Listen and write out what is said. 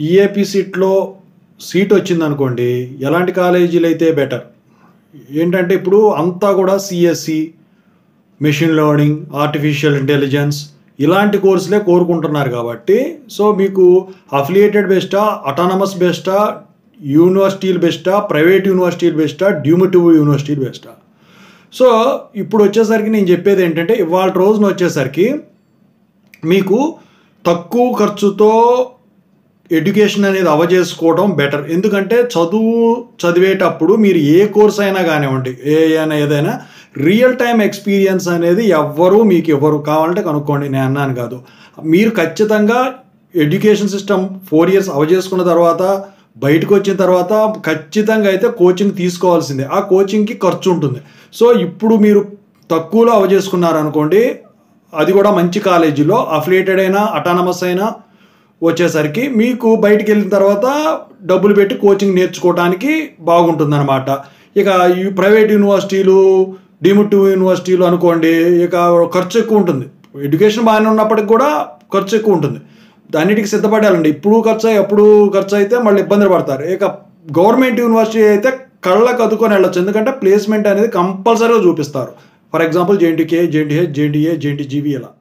EAP సీట్లో seat వచ్చిందనుకోండి, ఎలాంటి కాలేజీలు అయితే బెటర్ ఏంటంటే ఇప్పుడు అంతా కూడా CSC, machine learning, artificial intelligence ఇలాంటి కోర్సులే కోరుకుంటున్నారు కాబట్టి, సో మీకు అఫిలియేటెడ్ బెస్టా, అటానమస్ బెస్టా, యూనివర్సిటీలు బెస్టా, ప్రైవేట్ యూనివర్సిటీలు బెస్టా, డ్యూమిటివ్ యూనివర్సిటీలు బెస్టా. సో ఇప్పుడు వచ్చేసరికి నేను చెప్పేది ఏంటంటే, ఇవాళ రోజున వచ్చేసరికి మీకు తక్కువ ఖర్చుతో ఎడ్యుకేషన్ అనేది అవజేసుకోవడం బెటర్. ఎందుకంటే చదివేటప్పుడు మీరు ఏ కోర్స్ అయినా కానివ్వండి, ఏదైనా రియల్ టైం ఎక్స్పీరియన్స్ అనేది మీకు ఎవరు కావాలంటే కనుక్కోండి, నేను అన్నాను కాదు. మీరు ఖచ్చితంగా ఎడ్యుకేషన్ సిస్టమ్ 4 years అవజేసుకున్న తర్వాత బయటకు వచ్చిన తర్వాత ఖచ్చితంగా అయితే కోచింగ్ తీసుకోవాల్సిందే. ఆ కోచింగ్కి ఖర్చు ఉంటుంది. సో ఇప్పుడు మీరు తక్కువలో అవజేసుకున్నారనుకోండి, అది కూడా మంచి కాలేజీలో అఫిలియేటెడ్ అయినా అటానమస్ అయినా వచ్చేసరికి మీకు బయటికి వెళ్ళిన తర్వాత డబ్బులు పెట్టి కోచింగ్ నేర్చుకోవడానికి బాగుంటుందన్నమాట. ఇక ఈ ప్రైవేట్ యూనివర్సిటీలు, డీమ్డ్ యూనివర్సిటీలు అనుకోండి, ఇక ఖర్చు ఎక్కువ ఉంటుంది. ఎడ్యుకేషన్ బాగానే ఉన్నప్పటికి కూడా ఖర్చు ఎక్కువ ఉంటుంది. అన్నిటికీ సిద్ధపడాలండి. ఇప్పుడు అప్పుడు ఖర్చు అయితే మళ్ళీ ఇబ్బందులు పడతారు. ఇక గవర్నమెంట్ యూనివర్సిటీ అయితే కళ్ళకు అద్దుకొని వెళ్ళొచ్చు. ఎందుకంటే ప్లేస్మెంట్ అనేది కంపల్సరీగా చూపిస్తారు. For example JNTK, JNTH, JNTA, JNTGB ఇలా.